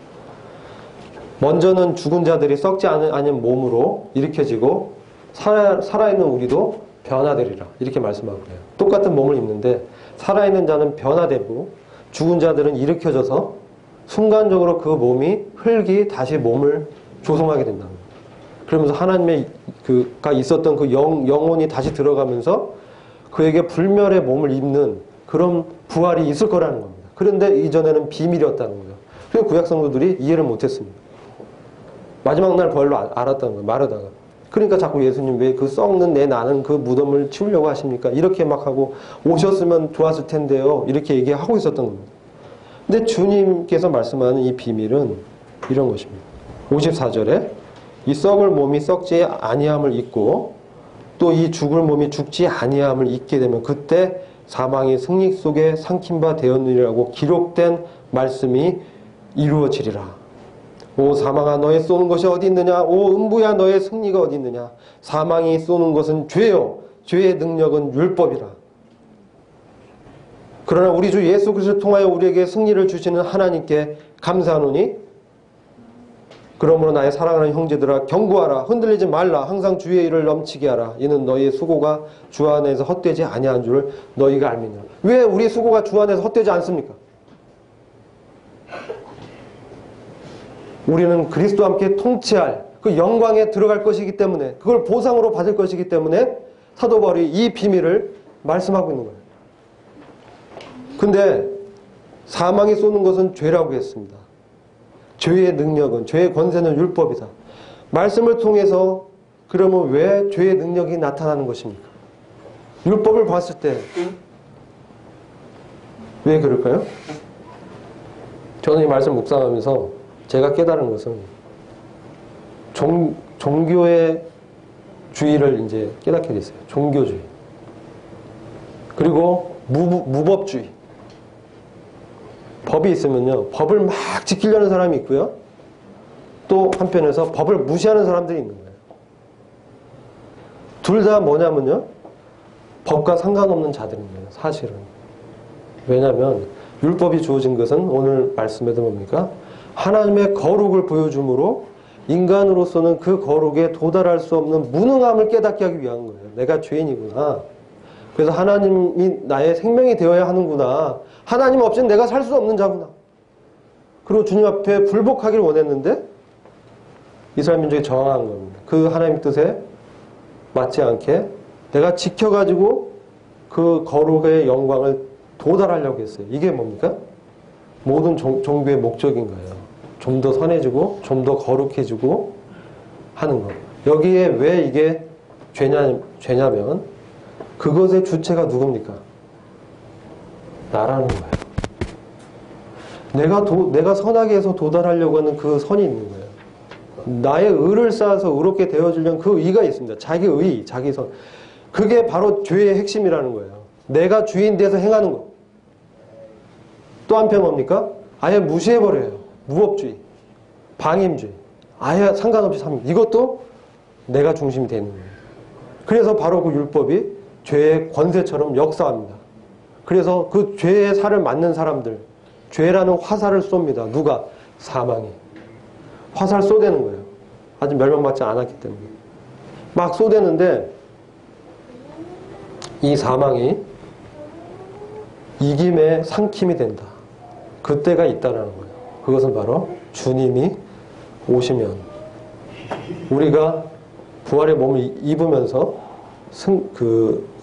먼저는 죽은 자들이 썩지 않은 몸으로 일으켜지고 살아있는 우리도 변화되리라. 이렇게 말씀하고 그래요. 똑같은 몸을 입는데 살아있는 자는 변화되고 죽은 자들은 일으켜져서 순간적으로 그 몸이 흙이 다시 몸을 조성하게 된다. 그러면서 하나님의 가 있었던 그 영혼이 다시 들어가면서 그에게 불멸의 몸을 입는 그런 부활이 있을 거라는 겁니다. 그런데 이전에는 비밀이었다는 거예요. 그래서 구약 성도들이 이해를 못했습니다. 마지막 날 부활로 알았다는 거예요. 마르다가. 그러니까 자꾸 예수님 왜 그 썩는 내 나는 그 무덤을 치우려고 하십니까? 이렇게 막 하고 오셨으면 좋았을 텐데요. 이렇게 얘기하고 있었던 겁니다. 근데 주님께서 말씀하는 이 비밀은 이런 것입니다. 54절에 이 썩을 몸이 썩지 아니함을 잊고 또 이 죽을 몸이 죽지 아니함을 잊게 되면 그때 사망이 승리 속에 삼킨 바 되었느니라고 기록된 말씀이 이루어지리라. 오 사망아 너의 쏘는 것이 어디 있느냐? 오 음부야 너의 승리가 어디 있느냐? 사망이 쏘는 것은 죄요 죄의 능력은 율법이라. 그러나 우리 주 예수 그리스도를 통하여 우리에게 승리를 주시는 하나님께 감사하노니 그러므로 나의 사랑하는 형제들아 경고하라. 흔들리지 말라. 항상 주의 일을 넘치게 하라. 이는 너희의 수고가 주 안에서 헛되지 아니한 줄을 너희가 알미니라. 왜 우리 수고가 주 안에서 헛되지 않습니까? 우리는 그리스도와 함께 통치할 그 영광에 들어갈 것이기 때문에 그걸 보상으로 받을 것이기 때문에 사도 바울이 이 비밀을 말씀하고 있는 거예요. 근데 사망이 쏘는 것은 죄라고 했습니다. 죄의 능력은 죄의 권세는 율법이다. 말씀을 통해서 그러면 왜 죄의 능력이 나타나는 것입니까? 율법을 봤을 때 왜 그럴까요? 저는 이 말씀 묵상하면서 제가 깨달은 것은 종교의 주의를 이제 깨닫게 됐어요. 종교주의. 그리고 무법주의. 법이 있으면요. 법을 막 지키려는 사람이 있고요. 또 한편에서 법을 무시하는 사람들이 있는 거예요. 둘 다 뭐냐면요. 법과 상관없는 자들인 거예요. 사실은. 왜냐하면 율법이 주어진 것은 오늘 말씀에도 뭡니까? 하나님의 거룩을 보여줌으로 인간으로서는 그 거룩에 도달할 수 없는 무능함을 깨닫게 하기 위한 거예요. 내가 죄인이구나. 그래서 하나님이 나의 생명이 되어야 하는구나. 하나님 없이는 내가 살 수 없는 자구나. 그리고 주님 앞에 굴복하기를 원했는데 이스라엘 민족이 저항한 겁니다. 그 하나님 뜻에 맞지 않게 내가 지켜가지고 그 거룩의 영광을 도달하려고 했어요. 이게 뭡니까? 모든 종교의 목적인 거예요. 좀 더 선해지고 좀 더 거룩해지고 하는 것. 여기에 왜 이게 죄냐면 그것의 주체가 누굽니까? 나라는 거예요. 내가 선하게 해서 도달하려고 하는 그 선이 있는 거예요. 나의 의를 쌓아서 의롭게 되어주려는 그 의가 있습니다. 자기 의, 자기 선. 그게 바로 죄의 핵심이라는 거예요. 내가 주인 돼서 행하는 것. 또 한편 뭡니까? 아예 무시해버려요. 무법주의, 방임주의. 아예 상관없이 삽니다. 이것도 내가 중심이 되는 거예요. 그래서 바로 그 율법이 죄의 권세처럼 역사합니다. 그래서 그 죄의 살을 맞는 사람들, 죄라는 화살을 쏩니다. 누가? 사망이. 화살 쏘대는 거예요. 아직 멸망받지 않았기 때문에. 막 쏘대는데 이 사망이 이김에 삼킴이 된다. 그때가 있다는 거예요. 그것은 바로 주님이 오시면 우리가 부활의 몸을 입으면서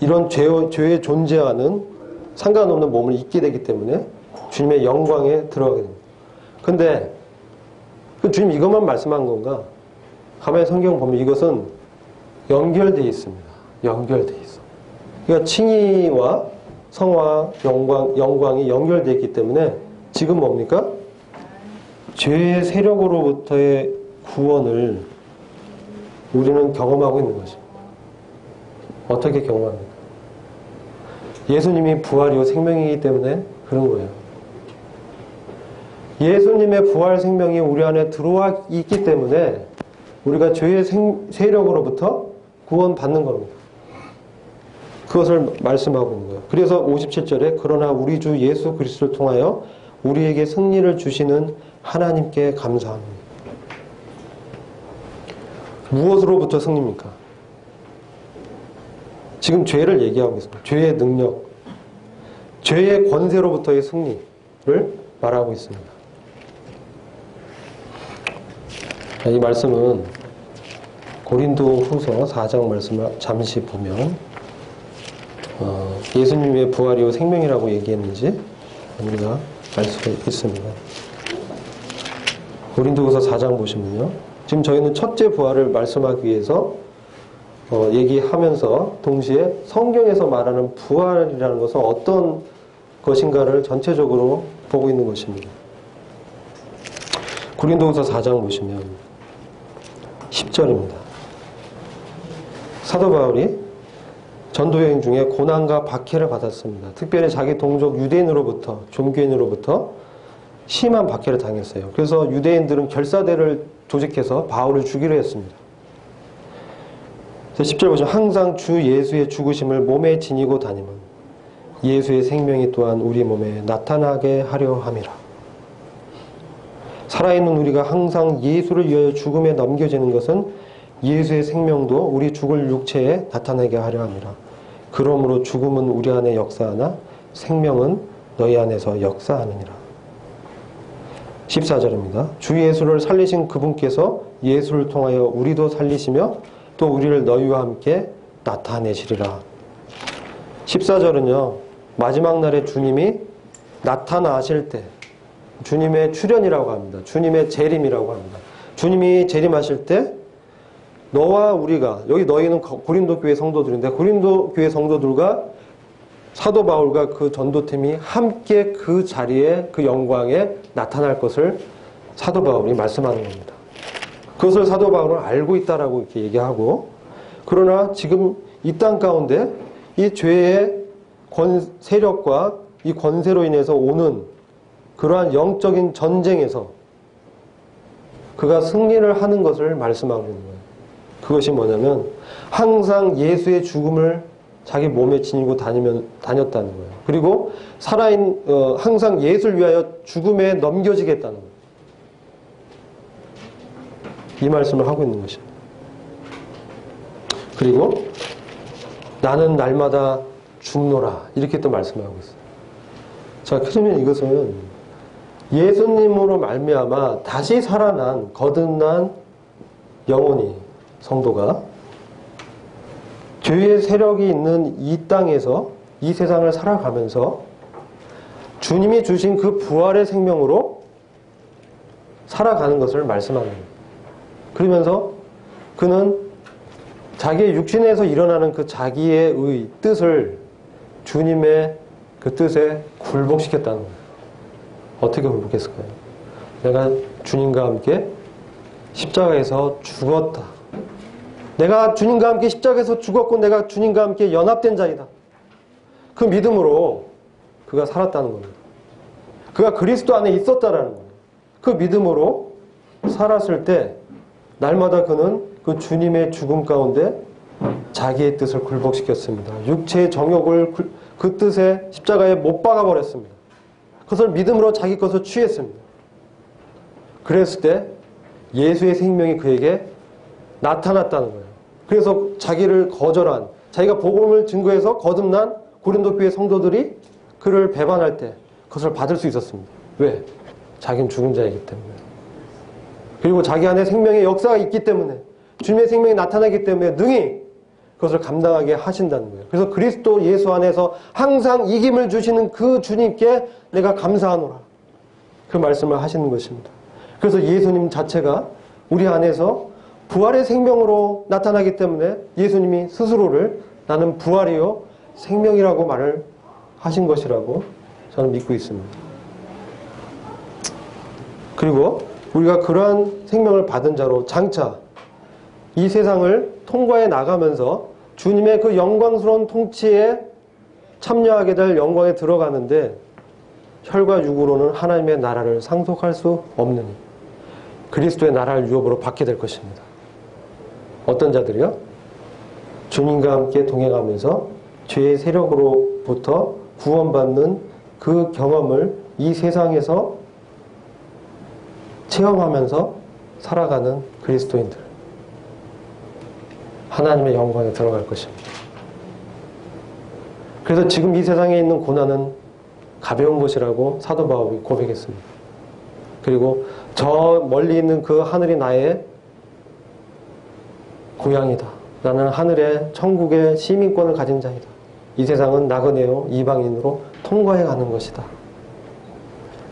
이런 죄에 존재하는 상관없는 몸을 입게 되기 때문에 주님의 영광에 들어가게 됩니다. 근데 그 주님 이것만 말씀한 건가? 가만히 성경 보면 이것은 연결되어 있습니다. 연결되어 있어. 그러니까 칭의와 성화, 영광이 연결되어 있기 때문에 지금 뭡니까? 죄의 세력으로부터의 구원을 우리는 경험하고 있는 것입니다. 어떻게 경험합니까? 예수님이 부활이요 생명이기 때문에 그런 거예요. 예수님의 부활 생명이 우리 안에 들어와 있기 때문에 우리가 죄의 세력으로부터 구원받는 겁니다. 그것을 말씀하고 있는 거예요. 그래서 57절에 그러나 우리 주 예수 그리스도를 통하여 우리에게 승리를 주시는 하나님께 감사합니다. 무엇으로부터 승리입니까? 지금 죄를 얘기하고 있습니다. 죄의 능력, 죄의 권세로부터의 승리를 말하고 있습니다. 이 말씀은 고린도후서 4장 말씀을 잠시 보면 예수님의 부활이요 생명이라고 얘기했는지 우리가 알 수 있습니다. 고린도후서 4장 보시면요. 지금 저희는 첫째 부활을 말씀하기 위해서 얘기하면서 동시에 성경에서 말하는 부활이라는 것은 어떤 것인가를 전체적으로 보고 있는 것입니다. 고린도후서 4장 보시면 10절입니다. 사도 바울이 전도여행 중에 고난과 박해를 받았습니다. 특별히 자기 동족 유대인으로부터, 종교인으로부터 심한 박해를 당했어요. 그래서 유대인들은 결사대를 조직해서 바울을 죽이려 했습니다. 10절 보시면 항상 주 예수의 죽으심을 몸에 지니고 다니면 예수의 생명이 또한 우리 몸에 나타나게 하려 함이라. 살아있는 우리가 항상 예수를 위하여 죽음에 넘겨지는 것은 예수의 생명도 우리 죽을 육체에 나타나게 하려 함이라. 그러므로 죽음은 우리 안에 역사하나 생명은 너희 안에서 역사하느니라. 14절입니다. 주 예수를 살리신 그분께서 예수를 통하여 우리도 살리시며 또 우리를 너희와 함께 나타내시리라. 14절은요. 마지막 날에 주님이 나타나실 때 주님의 출현이라고 합니다. 주님의 재림이라고 합니다. 주님이 재림하실 때 너와 우리가, 여기 너희는 고린도 교회 성도들인데 고린도 교회 성도들과 사도 바울과 그 전도팀이 함께 그 자리에 그 영광에 나타날 것을 사도 바울이 말씀하는 겁니다. 그것을 사도 바울은 알고 있다라고 이렇게 얘기하고, 그러나 지금 이 땅 가운데 이 죄의 세력과 이 권세로 인해서 오는 그러한 영적인 전쟁에서 그가 승리를 하는 것을 말씀하고 있는 거예요. 그것이 뭐냐면 항상 예수의 죽음을 자기 몸에 지니고 다녔다는 거예요. 그리고 항상 예수를 위하여 죽음에 넘겨지겠다는 거예요. 이 말씀을 하고 있는 것입니다. 그리고 나는 날마다 죽노라 이렇게 또 말씀하고 있어요. 자, 그러면 이것은 예수님으로 말미암아 다시 살아난 거듭난 영혼이 성도가 죄의 세력이 있는 이 땅에서 이 세상을 살아가면서 주님이 주신 그 부활의 생명으로 살아가는 것을 말씀하는 거예요. 그러면서 그는 자기의 육신에서 일어나는 그 자기의 뜻을 주님의 그 뜻에 굴복시켰다는 거예요. 어떻게 굴복했을까요? 내가 주님과 함께 십자가에서 죽었다. 내가 주님과 함께 십자가에서 죽었고 내가 주님과 함께 연합된 자이다. 그 믿음으로 그가 살았다는 겁니다. 그가 그리스도 안에 있었다라는 거예요. 그 믿음으로 살았을 때 날마다 그는 그 주님의 죽음 가운데 자기의 뜻을 굴복시켰습니다. 육체의 정욕을 그 뜻에 십자가에 못 박아버렸습니다. 그것을 믿음으로 자기 것을 취했습니다. 그랬을 때 예수의 생명이 그에게 나타났다는 거예요. 그래서 자기를 거절한, 자기가 복음을 증거해서 거듭난 고린도 교회 성도들이 그를 배반할 때 그것을 받을 수 있었습니다. 왜? 자기는 죽은 자이기 때문에. 그리고 자기 안에 생명의 역사가 있기 때문에, 주님의 생명이 나타나기 때문에 능히 그것을 감당하게 하신다는 거예요. 그래서 그리스도 예수 안에서 항상 이김을 주시는 그 주님께 내가 감사하노라. 그 말씀을 하시는 것입니다. 그래서 예수님 자체가 우리 안에서 부활의 생명으로 나타나기 때문에 예수님이 스스로를 나는 부활이요 생명이라고 말을 하신 것이라고 저는 믿고 있습니다. 그리고 우리가 그러한 생명을 받은 자로 장차 이 세상을 통과해 나가면서 주님의 그 영광스러운 통치에 참여하게 될 영광에 들어가는데 혈과 육으로는 하나님의 나라를 상속할 수 없는 그리스도의 나라를 유업으로 받게 될 것입니다. 어떤 자들이요? 주님과 함께 동행하면서 죄의 세력으로부터 구원받는 그 경험을 이 세상에서 체험하면서 살아가는 그리스도인들. 하나님의 영광에 들어갈 것입니다. 그래서 지금 이 세상에 있는 고난은 가벼운 것이라고 사도 바울이 고백했습니다. 그리고 저 멀리 있는 그 하늘이 나의 고향이다. 나는 하늘의 천국의 시민권을 가진 자이다. 이 세상은 나그네요 이방인으로 통과해 가는 것이다.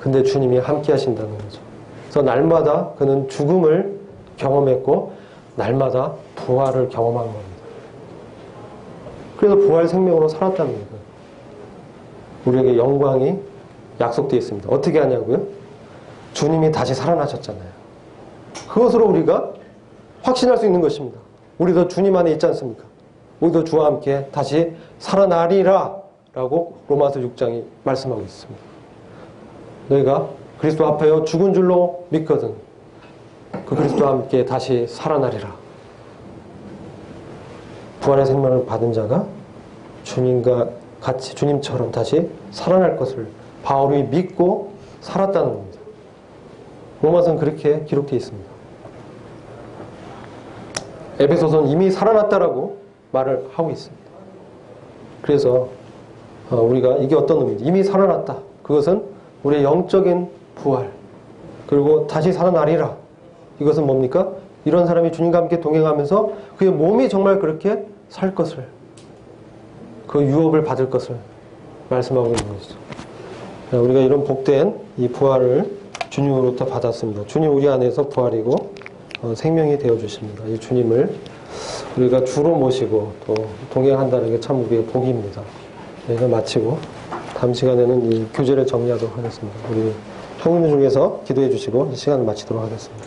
근데 주님이 함께 하신다는 거죠. 그래서 날마다 그는 죽음을 경험했고 날마다 부활을 경험한 겁니다. 그래서 부활 생명으로 살았다는 거예요. 우리에게 영광이 약속되어 있습니다. 어떻게 하냐고요? 주님이 다시 살아나셨잖아요. 그것으로 우리가 확신할 수 있는 것입니다. 우리도 주님 안에 있지 않습니까? 우리도 주와 함께 다시 살아나리라 라고 로마서 6장이 말씀하고 있습니다. 너희가 그리스도 앞에요 죽은 줄로 믿거든 그 그리스도와 함께 다시 살아나리라. 부활의 생명을 받은 자가 주님과 같이 주님처럼 다시 살아날 것을 바울이 믿고 살았다는 겁니다. 로마서는 그렇게 기록되어 있습니다. 에베소서는 이미 살아났다라고 말을 하고 있습니다. 그래서 우리가 이게 어떤 의미인지 이미 살아났다. 그것은 우리의 영적인 부활 그리고 다시 살아나리라. 이것은 뭡니까? 이런 사람이 주님과 함께 동행하면서 그의 몸이 정말 그렇게 살 것을 그 유업을 받을 것을 말씀하고 있는 것이죠. 우리가 이런 복된 이 부활을 주님으로부터 받았습니다. 주님 우리 안에서 부활이고 생명이 되어주십니다. 이 주님을 우리가 주로 모시고 또 동행한다는 게 참 우리의 복입니다. 이걸 마치고 다음 시간에는 이 교제를 정리하도록 하겠습니다. 우리 형님 중에서 기도해 주시고 이 시간을 마치도록 하겠습니다.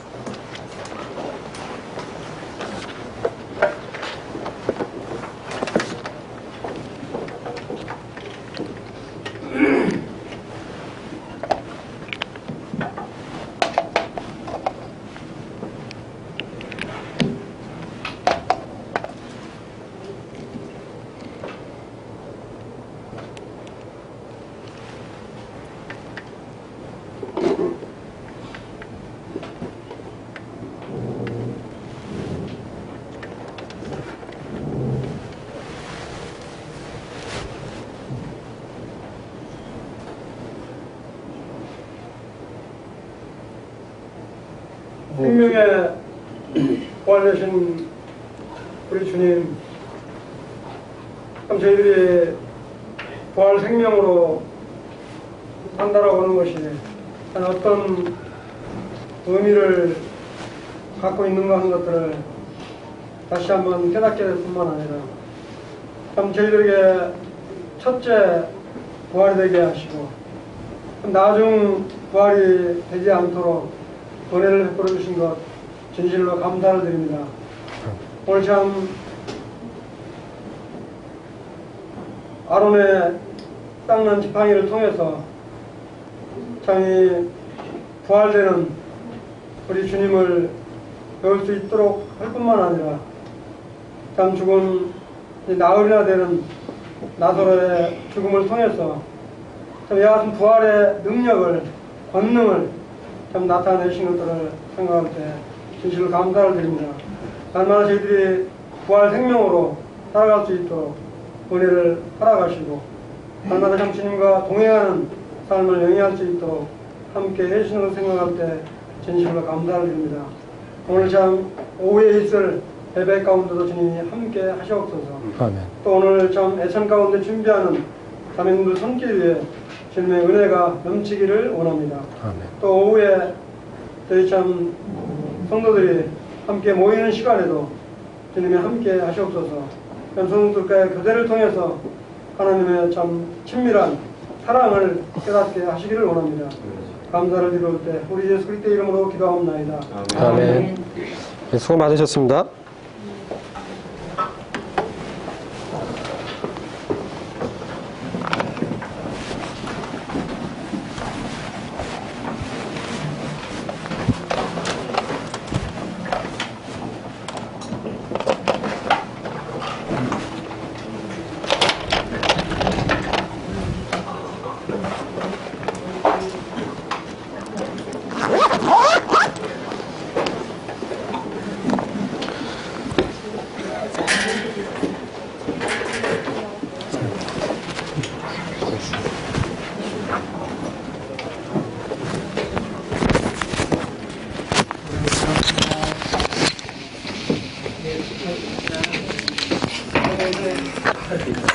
생명의 부활되신 우리 주님, 참 저희들이 부활 생명으로 산다라고 하는 것이 어떤 의미를 갖고 있는가 하는 것들을 다시 한번 깨닫게 될 뿐만 아니라 참 저희들에게 첫째 부활이 되게 하시고 나중 부활이 되지 않도록 은혜를 베풀어 주신 것 진실로 감사를 드립니다. 오늘 참 아론의 닦는 지팡이를 통해서 참 이 부활되는 우리 주님을 배울 수 있도록 할 뿐만 아니라 참 죽은 나흘이나 되는 나사로의 죽음을 통해서 참 이와 같은 부활의 능력을 권능을 참 나타내신 것들을 생각할 때 진실로 감사를 드립니다. 날마다 저희들이 부활 생명으로 살아갈 수 있도록 은혜를 허락하시고 날마다 참 주님과 동행하는 삶을 영위할 수 있도록 함께 해주시는 것을 생각할 때 진실로 감사를 드립니다. 오늘 참 오후에 있을 예배 가운데도 주님이 함께 하시옵소서. 아멘. 또 오늘 참 애찬 가운데 준비하는 자매님들 손길 위에 주님의 은혜가 넘치기를 원합니다. 아멘. 또 오후에 저희 참 성도들이 함께 모이는 시간에도 주님이 함께 하시옵소서. 성도들과의 교제를 통해서 하나님의 참 친밀한 사랑을 깨닫게 하시기를 원합니다. 감사를 드릴 때 우리 예수 그리스도의 이름으로 기도하옵나이다. 아멘. 네, 수고 많으셨습니다. 할 수 있다.